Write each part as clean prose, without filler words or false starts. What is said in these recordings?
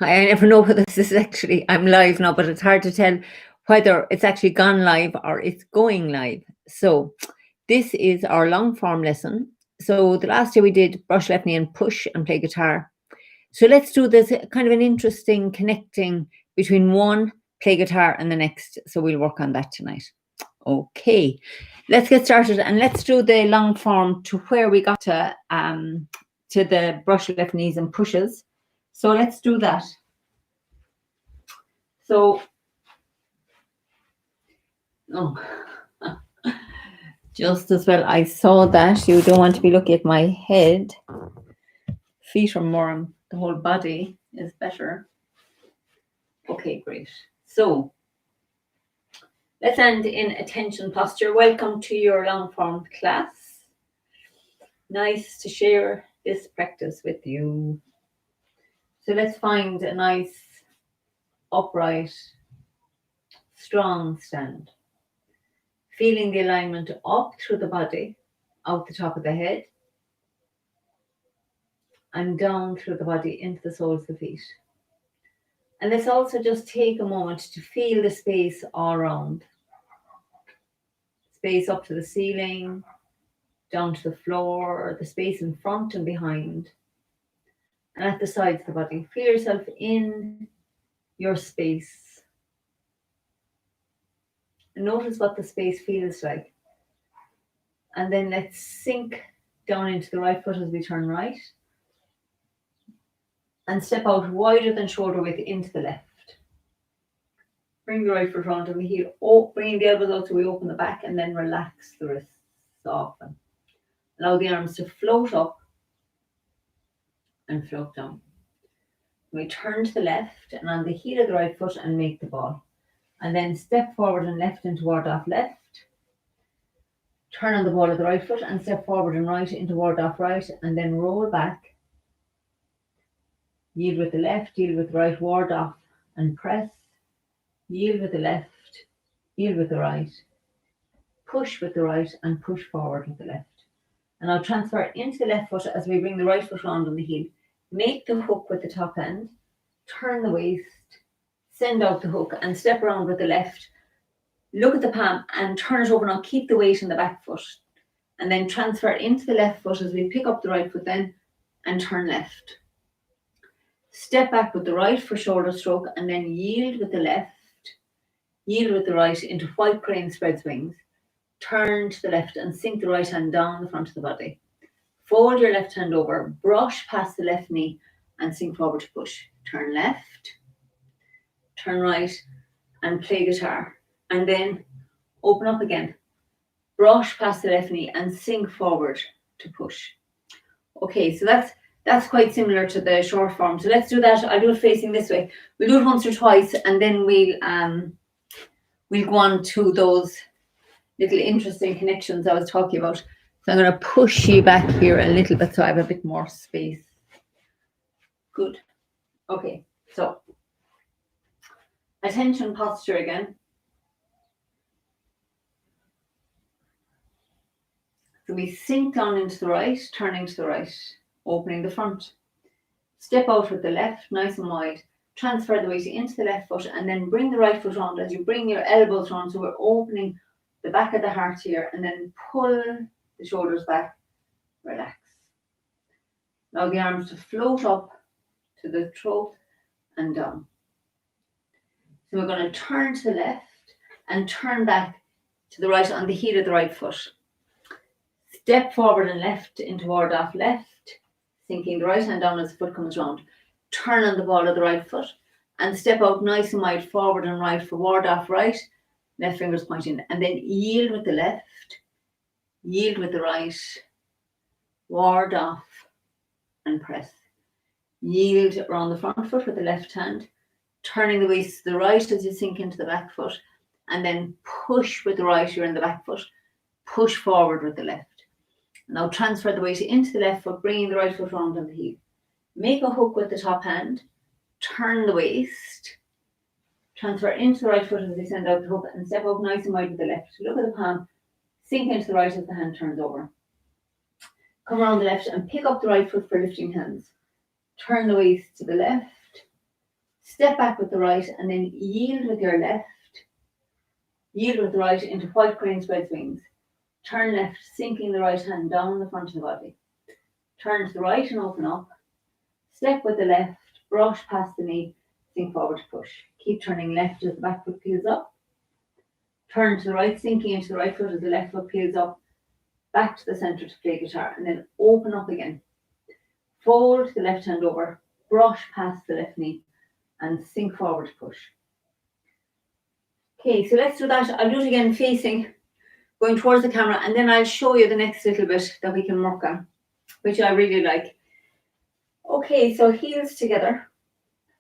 I never know whether this is actually, I'm live now, but it's hard to tell whether it's actually gone live or it's going live. So this is our long form lesson. So the last day we did brush left knee and push and play guitar. So let's do this kind of an interesting connecting between one, play guitar, and the next. So we'll work on that tonight. Okay, let's get started and let's do the long form to where we got to the brush left knees and pushes. So let's do that. So, just as well, I saw that you don't want to be looking at my head. Feet are more, the whole body is better. Okay, great. So, let's end in attention posture. Welcome to your long form class. Nice to share this practice with you. So let's find a nice, upright, strong stand. Feeling the alignment up through the body, out the top of the head, and down through the body into the soles of the feet. And let's also just take a moment to feel the space all around. Space up to the ceiling, down to the floor, the space in front and behind, and at the sides of the body. Feel yourself in your space. And notice what the space feels like. And then let's sink down into the right foot as we turn right. And step out wider than shoulder width into the left. Bring the right foot round on the heel. Bring the elbows out so we open the back and then relax the wrists. Soften. Allow the arms to float up and float down. We turn to the left and on the heel of the right foot and make the ball. And then step forward and left into ward off left. Turn on the ball of the right foot and step forward and right into ward off right. And then roll back. Yield with the left, yield with the right, ward off and press. Yield with the left, yield with the right. Push with the right and push forward with the left. And I'll transfer into the left foot as we bring the right foot round on the heel. Make the hook with the top end. Turn the waist. Send out the hook and step around with the left. Look at the palm and turn it over now. Keep the weight in the back foot. And then transfer into the left foot as we pick up the right foot then and turn left. Step back with the right for shoulder stroke and then yield with the left. Yield with the right into white crane spreads wings. Turn to the left and sink the right hand down the front of the body. Fold your left hand over. Brush past the left knee and sink forward to push. Turn left. Turn right and play guitar. And then open up again. Brush past the left knee and sink forward to push. Okay, so that's quite similar to the short form. So let's do that. I'll do it facing this way. We'll do it once or twice and then we'll go on to those little interesting connections I was talking about. So I'm going to push you back here a little bit so I have a bit more space. Good. Okay, so attention posture again. So we sink down into the right, turning to the right, opening the front. Step out with the left, nice and wide. Transfer the weight into the left foot and then bring the right foot round as you bring your elbows round. So we're opening the back of the heart here and then pull the shoulders back, relax. Allow the arms to float up to the throat and down. So we're going to turn to the left and turn back to the right on the heel of the right foot. Step forward and left into ward off left, sinking the right hand down as the foot comes round. Turn on the ball of the right foot and step out nice and wide forward and right for ward off right. Left fingers pointing and then yield with the left, yield with the right, ward off and press. Yield around the front foot with the left hand, turning the waist to the right as you sink into the back foot and then push with the right, you're in the back foot, push forward with the left. Now transfer the weight into the left foot, bringing the right foot round on the heel. Make a hook with the top hand, turn the waist, transfer into the right foot as we send out the hook and step out nice and wide with the left. Look at the palm, sink into the right as the hand turns over. Come around the left and pick up the right foot for lifting hands. Turn the waist to the left, Step back with the right and then yield with your left. Yield with the right into white crane spreads wings. Turn left, sinking the right hand down the front of the body. Turn to the right and open up. Step with the left, brush past the knee, sink forward to push. Keep turning left as the back foot peels up. Turn to the right, sinking into the right foot as the left foot peels up. Back to the centre to play guitar and then open up again. Fold the left hand over, brush past the left knee and sink forward to push. Okay, so let's do that. I'll do it again facing, going towards the camera, and then I'll show you the next little bit that we can work on, which I really like. Okay, so heels together,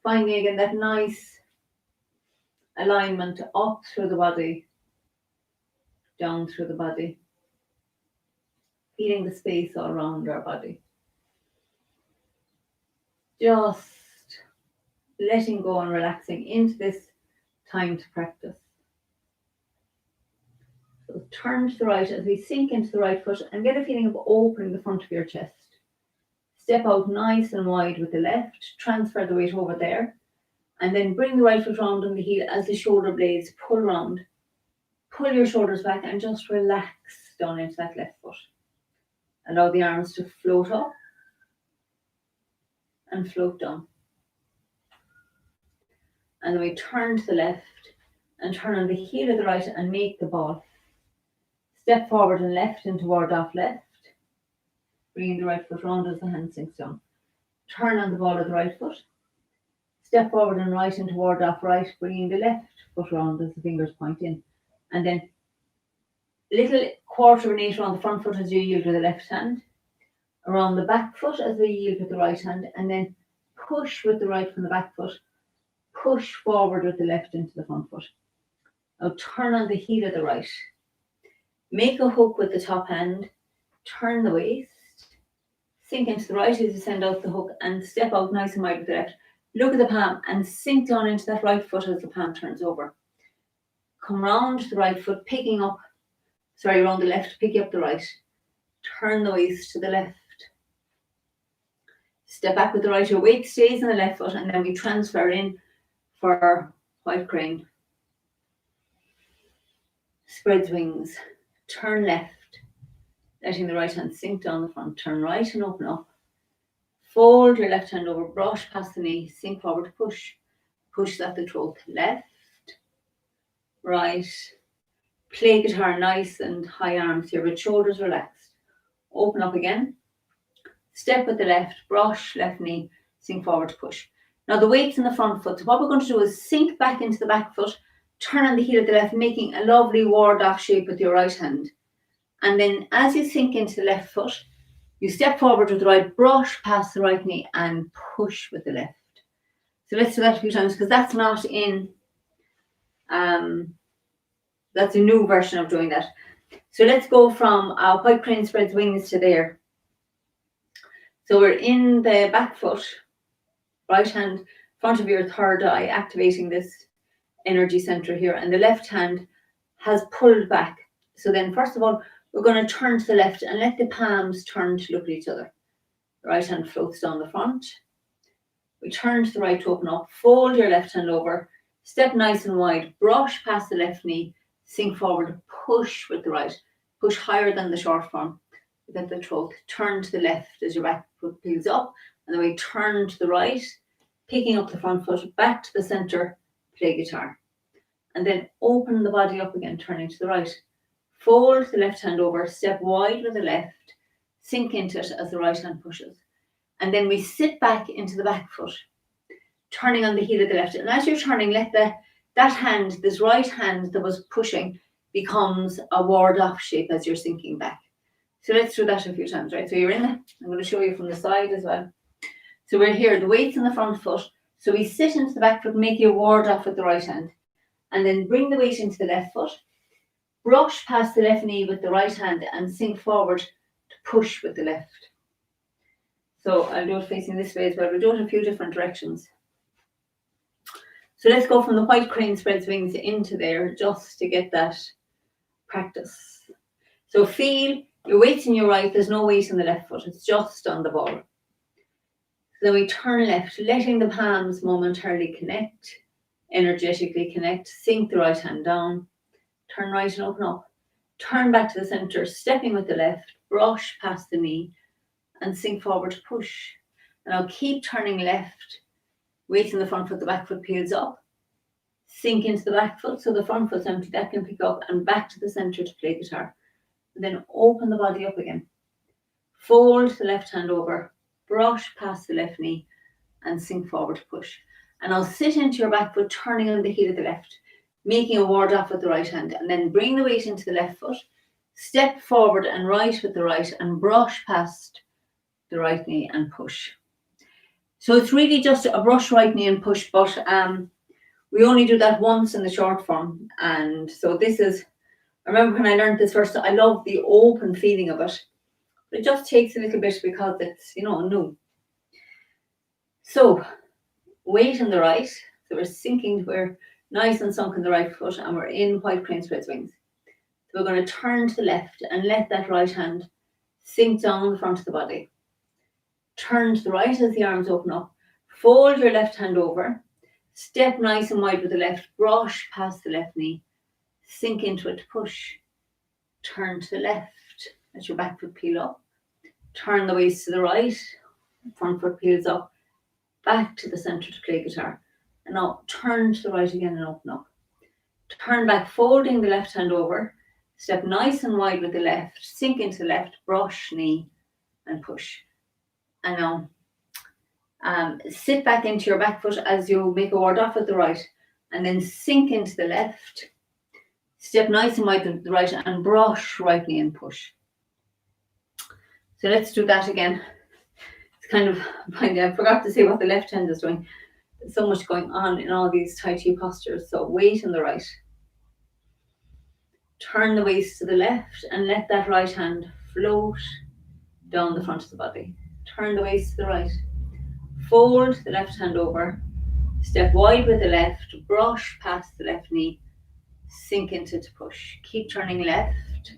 finding again that nice alignment up through the body, down through the body, feeling the space all around our body. Just letting go and relaxing into this time to practice. So turn to the right as we sink into the right foot and get a feeling of opening the front of your chest. Step out nice and wide with the left, transfer the weight over there, and then bring the right foot round on the heel as the shoulder blades pull round. Pull your shoulders back and just relax down into that left foot. Allow the arms to float up and float down. And then we turn to the left and turn on the heel of the right and make the ball. Step forward and left into ward off left. Bringing the right foot round as the hand sinks down. Turn on the ball of the right foot. Step forward and right into ward off right, bringing the left foot round as the fingers point in. And then little quarter of an inch around the front foot as you yield with the left hand. Around the back foot as we yield with the right hand. And then push with the right from the back foot. Push forward with the left into the front foot. Now turn on the heel of the right. Make a hook with the top hand. Turn the waist. Sink into the right as you send out the hook and step out nice and wide with the left. Look at the palm and sink down into that right foot as the palm turns over. Come round the right foot, around the left, picking up the right. Turn the waist to the left. Step back with the right, your weight stays on the left foot, and then we transfer in for white crane. Spreads wings. Turn left, letting the right hand sink down the front. Turn right and open up. Fold your left hand over, brush past the knee, sink forward to push. Push at the throat. Left, right. Play guitar nice and high arms here with shoulders relaxed. Open up again. Step with the left, brush left knee, sink forward to push. Now the weight's in the front foot. So what we're going to do is sink back into the back foot, turn on the heel of the left, making a lovely ward off shape with your right hand. And then as you sink into the left foot, you step forward with the right, brush past the right knee and push with the left. So let's do that a few times because that's not in, that's a new version of doing that. So let's go from white crane spreads wings to there. So we're in the back foot, right hand, front of your third eye, activating this energy center here. And the left hand has pulled back. So then first of all, we're going to turn to the left and let the palms turn to look at each other. The right hand floats down the front. We turn to the right to open up. Fold your left hand over. Step nice and wide. Brush past the left knee. Sink forward. Push with the right. Push higher than the short form. At the throat. Turn to the left as your back foot peels up. And then we turn to the right. Picking up the front foot. Back to the center. Play guitar. And then open the body up again. Turning to the right. Fold the left hand over, step wide with the left, sink into it as the right hand pushes. And then we sit back into the back foot, turning on the heel of the left. And as you're turning, let that hand, this right hand that was pushing, becomes a ward off shape as you're sinking back. So let's do that a few times, right? So you're in there. I'm going to show you from the side as well. So we're here, the weight's in the front foot. So we sit into the back foot, make your ward off with the right hand. And then bring the weight into the left foot. Brush past the left knee with the right hand and sink forward to push with the left. So I'll do it facing this way as well. We'll do it a few different directions. So let's go from the white crane spreads wings into there just to get that practice. So feel your weight's in your right. There's no weight in the left foot. It's just on the ball. Then we turn left, letting the palms momentarily connect, energetically connect. Sink the right hand down. Turn right and open up. Turn back to the center, stepping with the left. Brush past the knee and sink forward to push. And I'll keep turning left, weight in the front foot, the back foot peels up. Sink into the back foot so the front foot's empty. That can pick up and back to the center to play guitar. And then open the body up again. Fold the left hand over. Brush past the left knee and sink forward to push. And I'll sit into your back foot, turning on the heel of the left, making a ward off with the right hand, and then bring the weight into the left foot. Step forward and right with the right and brush past the right knee and push. So it's really just a brush right knee and push, but we only do that once in the short form. And so this is, I remember when I learned this first, I love the open feeling of it. But it just takes a little bit because it's, new. So, weight on the right. So we're sinking, we're nice and sunk in the right foot, and we're in white crane spread wings. So we're going to turn to the left and let that right hand sink down the front of the body. Turn to the right as the arms open up. Fold your left hand over. Step nice and wide with the left. Brush past the left knee. Sink into it to push. Turn to the left. Let your back foot peel up. Turn the waist to the right. Front foot peels up. Back to the center to play guitar. And now turn to the right again and open up. Turn back, folding the left hand over. Step nice and wide with the left. Sink into the left. Brush, knee, and push. And now sit back into your back foot as you make a ward off with the right. And then sink into the left. Step nice and wide with the right and brush right knee and push. So let's do that again. It's kind of, I forgot to say what the left hand is doing. There's so much going on in all these Tai Chi postures. So weight on the right. Turn the waist to the left and let that right hand float down the front of the body. Turn the waist to the right. Fold the left hand over. Step wide with the left. Brush past the left knee. Sink into to push. Keep turning left.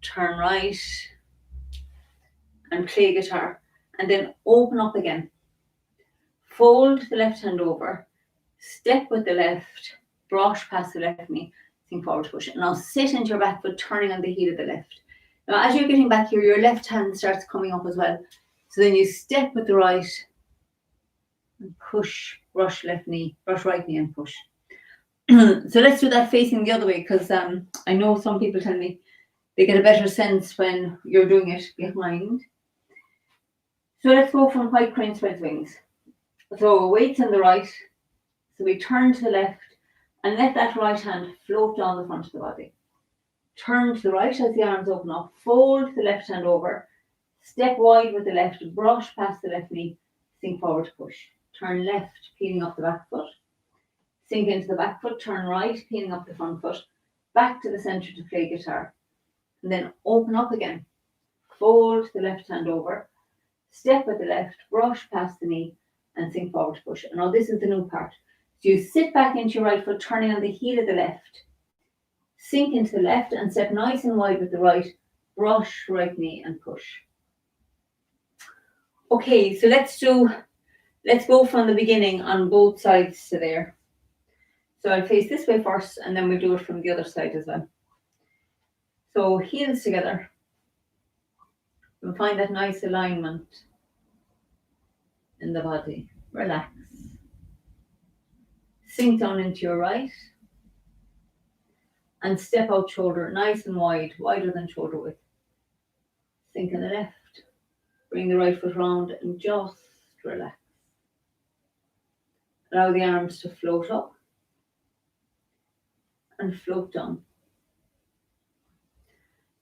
Turn right. And play guitar. And then open up again. Fold the left hand over. Step with the left. Brush past the left knee. Sink forward to push. And now sit into your back foot, turning on the heel of the left. Now as you're getting back here, your left hand starts coming up as well. So then you step with the right. And push. Brush left knee. Brush right knee and push. So let's do that facing the other way, because I know some people tell me they get a better sense when you're doing it behind. So let's go from white crane spread wings. So weights on the right. So we turn to the left and let that right hand float down the front of the body. Turn to the right as the arms open up. Fold the left hand over. Step wide with the left. Brush past the left knee. Sink forward to push. Turn left, peeling up the back foot. Sink into the back foot. Turn right, peeling up the front foot. Back to the center to play guitar. And then open up again. Fold the left hand over. Step with the left, brush past the knee, and sink forward to push. And now this is the new part. So you sit back into your right foot, turning on the heel of the left. Sink into the left and step nice and wide with the right. Brush right knee and push. Okay, so let's go from the beginning on both sides to there. So I'll face this way first, and then we'll do it from the other side as well. So heels together. You'll find that nice alignment in the body. Relax. Sink down into your right. And step out shoulder, nice and wide, wider than shoulder width. Sink in the left. Bring the right foot round and just relax. Allow the arms to float up and float down.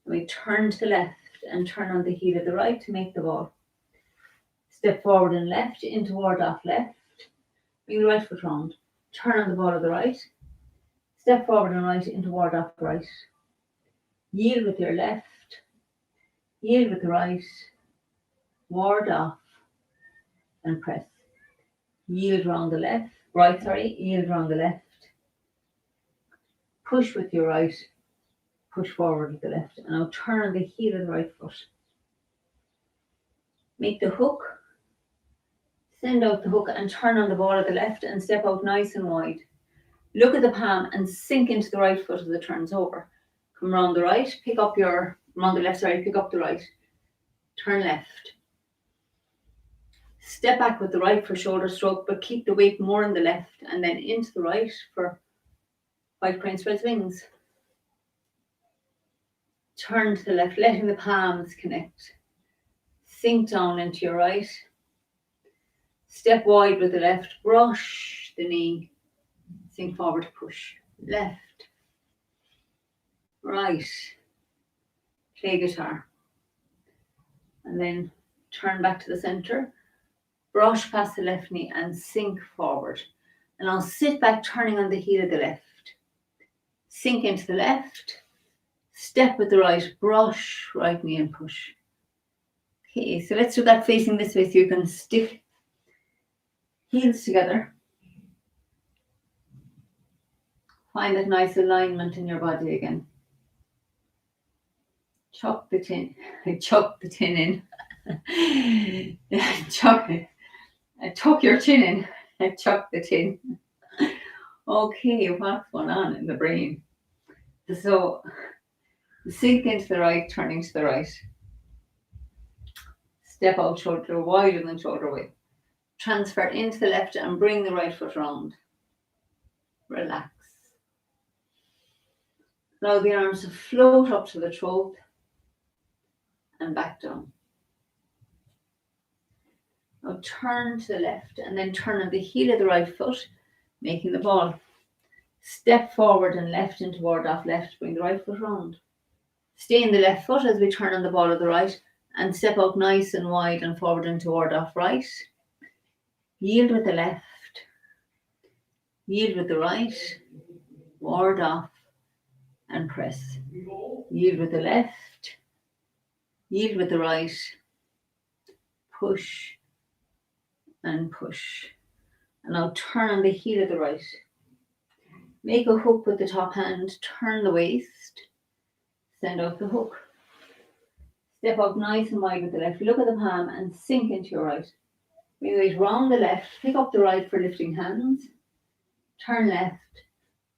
We turn to the left and turn on the heel of the right to make the ball. Step forward and left into ward off left. Bring the right foot round. Turn on the ball of the right. Step forward and right into ward off right. Yield with your left. Yield with the right. Ward off and press. Yield round the left. Yield round the left. Push with your right. Push forward with the left. And now turn on the heel of the right foot. Make the hook Send out the hook and turn on the ball of the left and step out nice and wide. Look at the palm and sink into the right foot as it turns over. Come around the right, pick up your, around the left, sorry, pick up the right. Turn left. Step back with the right for shoulder stroke, but keep the weight more in the left, and then into the right for white crane spreads wings. Turn to the left, letting the palms connect. Sink down into your right. Step wide with the left, brush the knee. Sink forward, push. Left. Right. Play guitar. And then turn back to the center. Brush past the left knee and sink forward. And I'll sit back turning on the heel of the left. Sink into the left. Step with the right, brush right knee and push. Okay, so let's do that facing this way so you can stick heels together. Find that nice alignment in your body again. Chuck the tin in. Chuck it. Tuck your chin in and chuck the tin. Okay, what's going on in the brain? So sink into the right, turning to the right. Step out shoulder wider than shoulder width. Transfer into the left and bring the right foot round. Relax. Allow the arms to float up to the throat and back down. Now turn to the left and then turn on the heel of the right foot, making the ball. Step forward and left and toward off left, bring the right foot round. Stay in the left foot as we turn on the ball of the right and step out nice and wide and forward and toward off right. Yield with the left. Yield with the right. Ward off and press. Yield with the left. Yield with the right. Push and push. And now turn on the heel of the right. Make a hook with the top hand. Turn the waist. Send out the hook. Step up nice and wide with the left. Look at the palm and sink into your right. Bring the weight round the left. Pick up the right for lifting hands. Turn left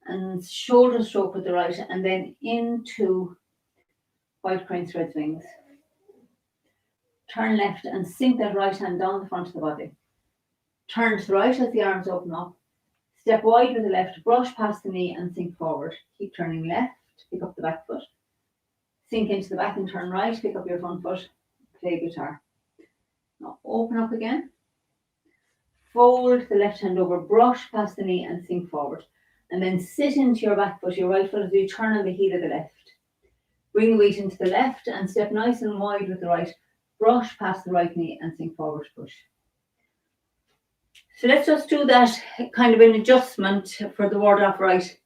and shoulder stroke with the right and then into white crane spreads wings. Turn left and sink that right hand down the front of the body. Turn to the right as the arms open up. Step wide with the left, brush past the knee and sink forward. Keep turning left, pick up the back foot. Sink into the back and turn right, pick up your front foot. Play guitar. Now open up again. Fold the left hand over, brush past the knee and sink forward. And then sit into your back foot, your right foot as you turn on the heel of the left. Bring the weight into the left and step nice and wide with the right. Brush past the right knee and sink forward, push. So let's just do that kind of an adjustment for the ward off right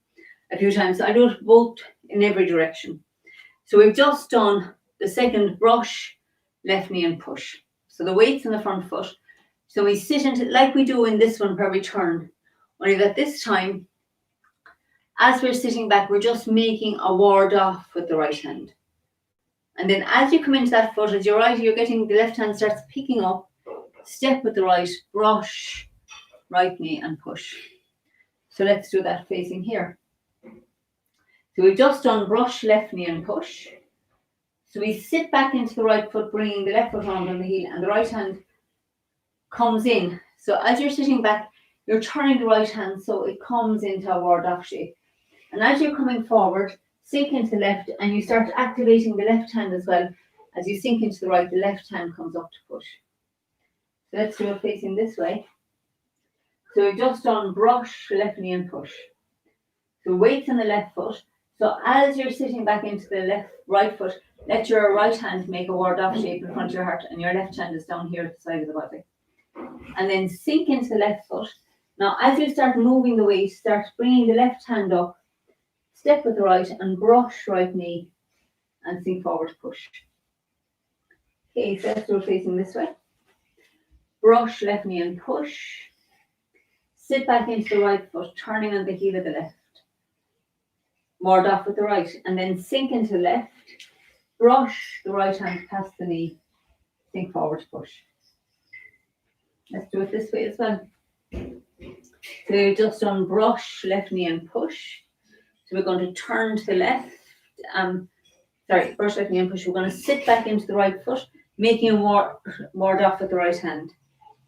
a few times. I do it both in every direction. So we've just done the second brush, left knee and push. So the weight's in the front foot. So we sit into, like we do in this one where we turn, only that this time, as we're sitting back, we're just making a ward off with the right hand. And then as you come into that foot, as you're right, you're getting the left hand starts picking up, step with the right, brush, right knee and push. So let's do that facing here. So we've just done brush, left knee and push. So we sit back into the right foot, bringing the left foot round on the heel and the right hand comes in. So as you're sitting back, you're turning the right hand so it comes into a ward off shape. And as you're coming forward, sink into the left and you start activating the left hand as well. As you sink into the right, the left hand comes up to push. So let's do it facing this way. So we've just done brush, left knee and push. So weight's on the left foot. So as you're sitting back into the right foot, let your right hand make a ward off shape in front of your heart and your left hand is down here at the side of the body. And then sink into the left foot. Now as you start moving the weight, start bringing the left hand up, step with the right and brush right knee and sink forward, push. Okay, so let's do it facing this way. Brush, left knee and push. Sit back into the right foot, turning on the heel of the left. Ward off with the right and then sink into the left. Brush the right hand past the knee. Sink forward, push. Let's do it this way as well. So you've just done brush, left knee and push. So we're going to turn to the left. Brush, left knee and push. We're going to sit back into the right foot, making a ward off with the right hand.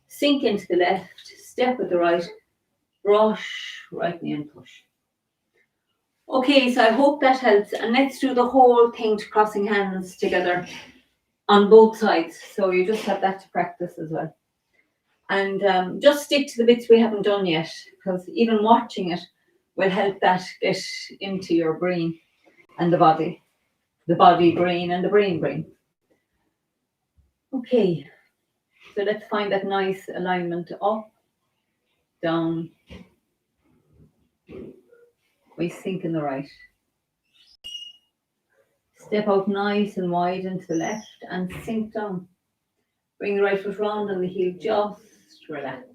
Sink into the left, step with the right, brush, right knee and push. Okay, so I hope that helps. And let's do the whole thing to crossing hands together on both sides. So you just have that to practice as well. And just stick to the bits we haven't done yet, because even watching it will help that get into your brain and the body brain and the brain. Okay, so let's find that nice alignment. Up, down, we sink in the right. Step out nice and wide into the left and sink down. Bring the right foot round and the heel, just relax.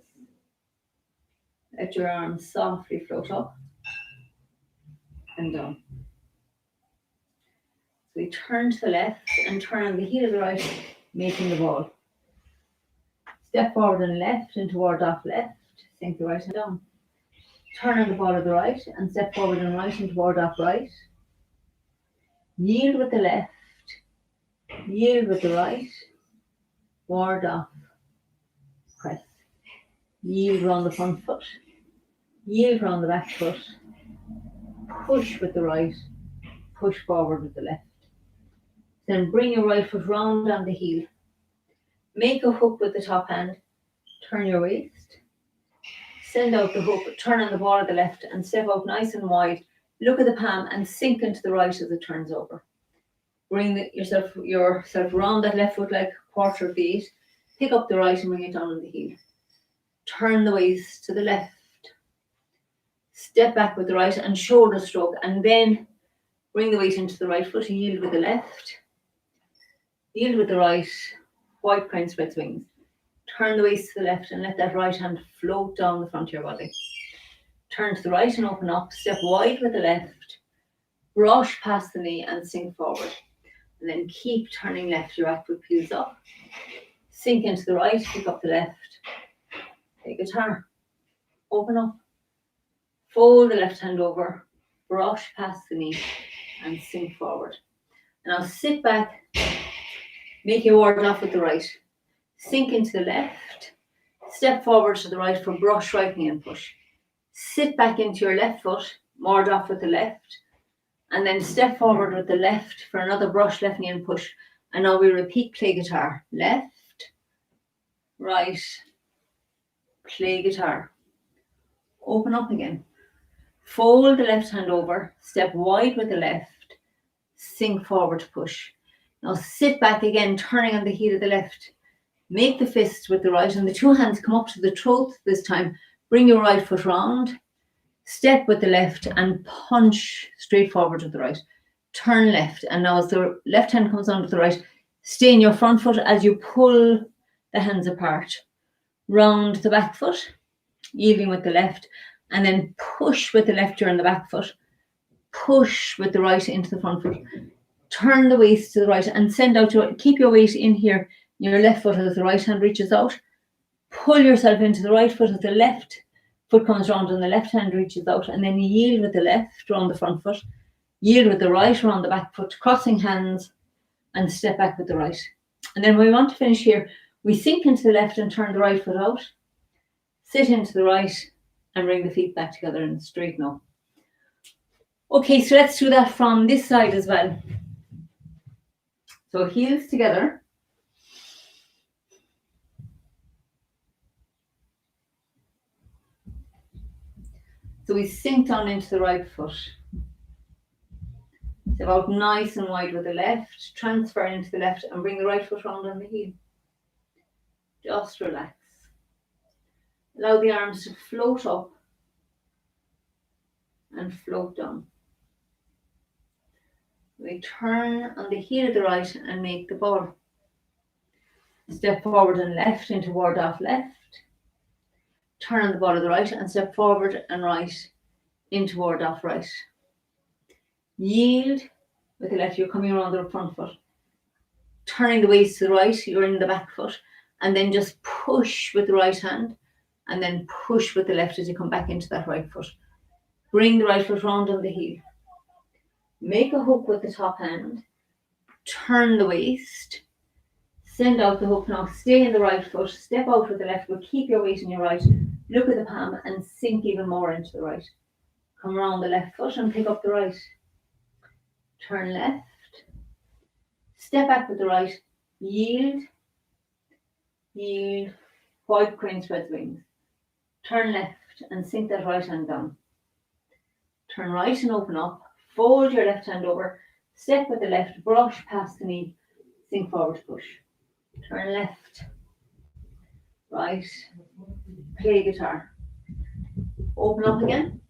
Let your arms softly float up and down. So we turn to the left and turn on the heel of the right, making the ball. Step forward and left into ward off left, sink the right hand down. Turn on the ball of the right and step forward and right into ward off right. Yield with the left, yield with the right, ward off, press. Yield round the front foot, yield round the back foot, push with the right, push forward with the left. Then bring your right foot round on the heel. Make a hook with the top hand, turn your waist, send out the hook, turn on the ball of the left and step out nice and wide. Look at the palm and sink into the right as it turns over. Bring yourself round that left foot like a quarter of the 8. Pick up the right and bring it down on the heel. Turn the waist to the left. Step back with the right and shoulder stroke, and then bring the weight into the right foot, yield with the left. Yield with the right, white crane spreads wings. Turn the waist to the left and let that right hand float down the front of your body. Turn to the right and open up, step wide with the left, brush past the knee and sink forward. And then keep turning left, your back foot peels up. Sink into the right, pick up the left. Play guitar. Open up. Fold the left hand over, brush past the knee and sink forward. Now sit back, make your ward off with the right. Sink into the left, step forward to the right for brush, right knee and push. Sit back into your left foot, ward off with the left, and then step forward with the left for another brush, left knee and push. And now we repeat play guitar. Left, right, play guitar. Open up again. Fold the left hand over, step wide with the left, sink forward to push. Now sit back again, turning on the heel of the left. Make the fist with the right and the two hands come up to the throat this time. Bring your right foot round, step with the left and punch straight forward with the right. Turn left, and now as the left hand comes onto the right, stay in your front foot as you pull the hands apart. Round the back foot, yielding with the left, and then push with the left during the back foot. Push with the right into the front foot. Turn the waist to the right and send out keep your weight in here, your left foot as the right hand reaches out. Pull yourself into the right foot as the left foot comes round and the left hand reaches out, and then yield with the left round the front foot, yield with the right around the back foot, crossing hands and step back with the right. And then when we want to finish here, we sink into the left and turn the right foot out, sit into the right and bring the feet back together and straighten up. Okay, so let's do that from this side as well. So heels together. So we sink down into the right foot. Step out nice and wide with the left, transfer into the left and bring the right foot round on the heel. Just relax. Allow the arms to float up and float down. We turn on the heel of the right and make the ball. Step forward and left into ward off left. Turn on the ball of the right and step forward and right into ward off right. Yield with the left, you're coming around the front foot. Turning the waist to the right, you're in the back foot. and then just push with the right hand, and then push with the left as you come back into that right foot. Bring the right foot round on the heel. Make a hook with the top hand. Turn the waist. Send out the hook now. Stay in the right foot. Step out with the left foot. Keep your weight in your right. Look at the palm and sink even more into the right. Come around the left foot and pick up the right. Turn left. Step back with the right. Yield. Yield. White crane spreads wings. Turn left and sink that right hand down. Turn right and open up. Fold your left hand over. Step with the left. Brush past the knee. Sink forward, push. Turn left. Right. Play guitar. Open up again.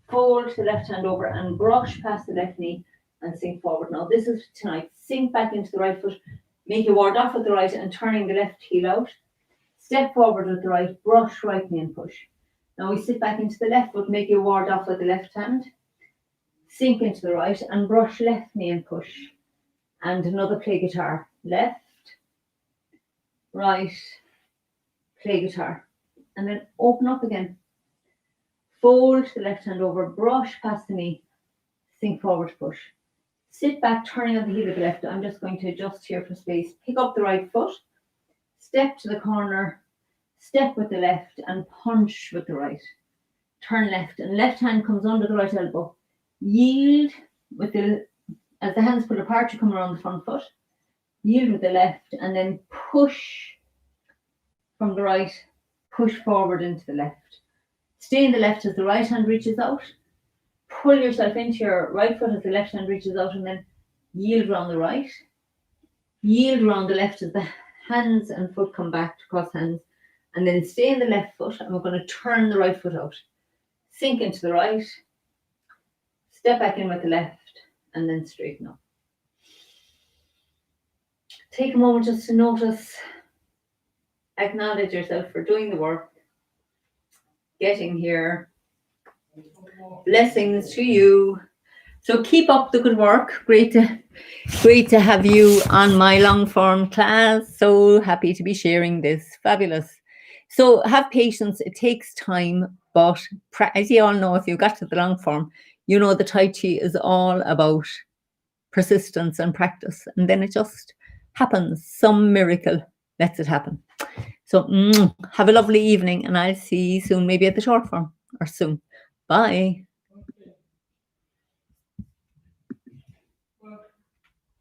Fold the left hand over and brush past the left knee and sink forward. Now this is tonight. Sink back into the right foot. Make your ward off with the right and turning the left heel out. Step forward with the right, brush right knee and push. Now we sit back into the left foot, make your ward off with the left hand. Sink into the right and brush left knee and push. And another play guitar. Left, right, play guitar. And then open up again. Fold the left hand over, brush past the knee, sink forward, push. Sit back, turning on the heel of the left. I'm just going to adjust here for space. Pick up the right foot, step to the corner, step with the left and punch with the right. Turn left and left hand comes under the right elbow. Yield with the, as the hands pull apart, you come around the front foot. Yield with the left and then push from the right, push forward into the left. Stay in the left as the right hand reaches out. Pull yourself into your right foot as the left hand reaches out and then yield around the right. Yield around the left as the hands and foot come back to cross hands. And then stay in the left foot and we're going to turn the right foot out. Sink into the right. Step back in with the left and then straighten up. Take a moment just to notice, acknowledge yourself for doing the work, getting here. Blessings to you. So keep up the good work. Great to have you on my long form class. So happy to be sharing this. Fabulous. So have patience. It takes time, but as you all know, if you got to the long form, you know the Tai Chi is all about persistence and practice, and then it just happens. Some miracle lets it happen. So have a lovely evening, and I'll see you soon, maybe at the short form or soon. Bye.